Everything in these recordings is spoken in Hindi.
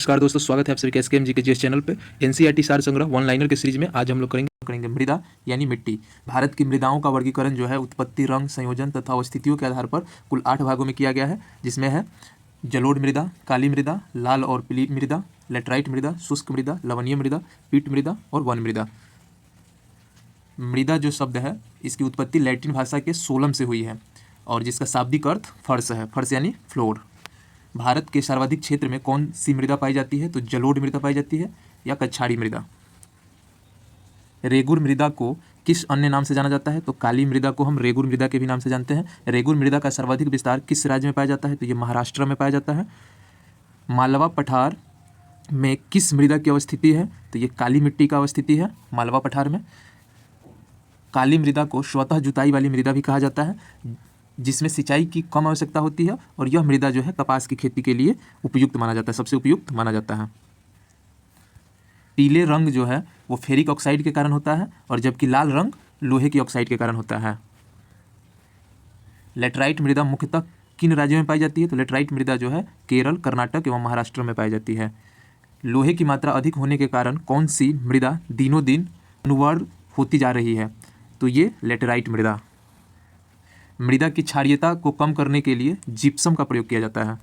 नमस्कार दोस्तों, स्वागत है आप सभी का एसकेएम जी के जीएस चैनल पे। एनसीईआरटी सार संग्रह वन लाइनर के सीरीज में आज हम लोग करेंगे मृदा यानी मिट्टी। भारत की मृदाओं का वर्गीकरण जो है उत्पत्ति, रंग, संयोजन तथा अवस्थितियों के आधार पर कुल 8 भागों में किया गया है, जिसमें है जलोढ़ मृदा, काली मृदा, लाल और पीली मृदा, लेटराइट मृदा, शुष्क मृदा, लवणीय मृदा, पीट मृदा और वन मृदा। मृदा जो शब्द है इसकी उत्पत्ति लैटिन भाषा के सोलम से हुई है और जिसका शाब्दिक अर्थ फर्श है। फर्श यानी फ्लोर। भारत के सर्वाधिक क्षेत्र में कौन सी मृदा पाई जाती है? तो जलोढ़ मृदा पाई जाती है या कछाड़ी मृदा। रेगुर मृदा को किस अन्य नाम से जाना जाता है? तो काली मृदा को हम रेगुर मृदा के भी नाम से जानते हैं। रेगुर मृदा का सर्वाधिक विस्तार किस राज्य में पाया जाता है? तो ये महाराष्ट्र में पाया जाता है। मालवा पठार में किस मृदा की अवस्थिति है? तो ये काली मिट्टी का अवस्थिति है मालवा पठार में। काली मृदा को स्वतः जुताई वाली मृदा भी कहा जाता है, जिसमें सिंचाई की कम आवश्यकता होती है और यह मृदा जो है कपास की खेती के लिए उपयुक्त माना जाता है, सबसे उपयुक्त माना जाता है। पीले रंग जो है वो फेरिक ऑक्साइड के कारण होता है और जबकि लाल रंग लोहे की ऑक्साइड के कारण होता है। लेटराइट मृदा मुख्यतः किन राज्यों में पाई जाती है? तो लेटराइट मृदा जो है केरल, कर्नाटक एवं महाराष्ट्र में पाई जाती है। लोहे की मात्रा अधिक होने के कारण कौन सी मृदा दिनों दिन अनुवर्र होती जा रही है? तो ये लेटराइट मृदा। मृदा की क्षारीयता को कम करने के लिए जिप्सम का प्रयोग किया जाता है।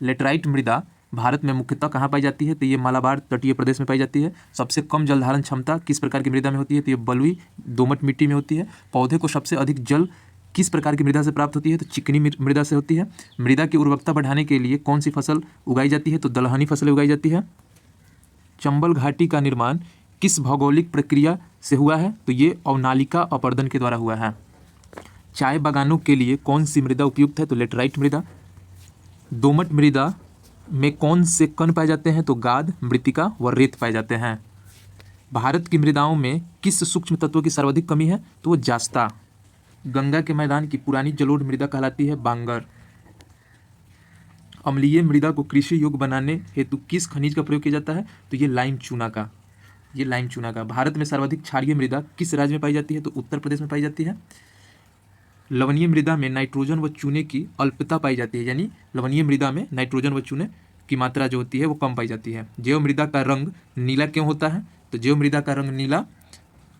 लेटराइट मृदा भारत में मुख्यतः कहाँ पाई जाती है? तो ये मालाबार तटीय प्रदेश में पाई जाती है। सबसे कम जल धारण क्षमता किस प्रकार की मृदा में होती है? तो ये बलुई दोमट मिट्टी में होती है। पौधे को सबसे अधिक जल किस प्रकार की मृदा से प्राप्त होती है? तो चिकनी मृदा से होती है। मृदा की उर्वरकता बढ़ाने के लिए कौन सी फसल उगाई जाती है? तो दलहनी फसलें उगाई जाती है। चंबल घाटी का निर्माण किस भौगोलिक प्रक्रिया से हुआ है? तो ये अवनालिका अपर्दन के द्वारा हुआ है। चाय बागानों के लिए कौन सी मृदा उपयुक्त है? तो लेटराइट मृदा। दोमट मृदा में कौन से कण पाए जाते हैं? तो गाद, मृत्तिका व रेत पाए जाते हैं। भारत की मृदाओं में किस सूक्ष्म तत्व की सर्वाधिक कमी है? तो वो जास्ता। गंगा के मैदान की पुरानी जलोढ़ मृदा कहलाती है बांगर। अम्लीय मृदा को कृषि योग्य बनाने हेतु किस खनिज का प्रयोग किया जाता है? तो ये लाइम चूना का। भारत में सर्वाधिक क्षारीय मृदा किस राज्य में पाई जाती है? तो उत्तर प्रदेश में पाई जाती है। लवणीय मृदा में नाइट्रोजन व चूने की अल्पता पाई जाती है, यानी लवणीय मृदा में नाइट्रोजन व चूने की मात्रा जो होती है वो कम पाई जाती है। जैव मृदा का रंग नीला क्यों होता है? तो जैव मृदा का रंग नीला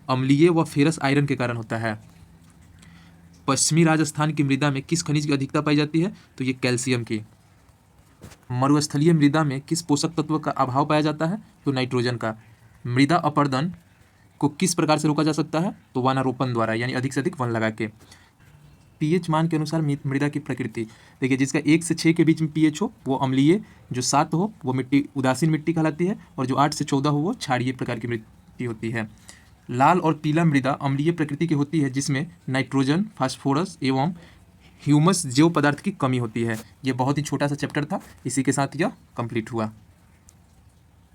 अम्लीय व फेरस आयरन के कारण होता है। पश्चिमी राजस्थान की मृदा में किस खनिज की अधिकता पाई जाती है? तो ये कैल्शियम की। मरुस्थलीय मृदा में किस पोषक तत्व का अभाव पाया जाता है? तो नाइट्रोजन का। मृदा अपरदन को किस प्रकार से रोका जा सकता है? तो वनारोपण द्वारा, यानी अधिक से अधिक वन लगा के। पीएच मान के अनुसार मृदा की प्रकृति देखिए, जिसका 1 से 6 के बीच में पीएच हो वो अम्लीय, जो 7 हो वो मिट्टी उदासीन मिट्टी कहलाती है और जो 8 से 14 हो वो क्षारीय प्रकार की मिट्टी होती है। लाल और पीला मृदा अम्लीय प्रकृति की होती है, जिसमें नाइट्रोजन, फास्फोरस एवं ह्यूमस जैव पदार्थ की कमी होती है। ये बहुत ही छोटा सा चैप्टर था, इसी के साथ यह कंप्लीट हुआ।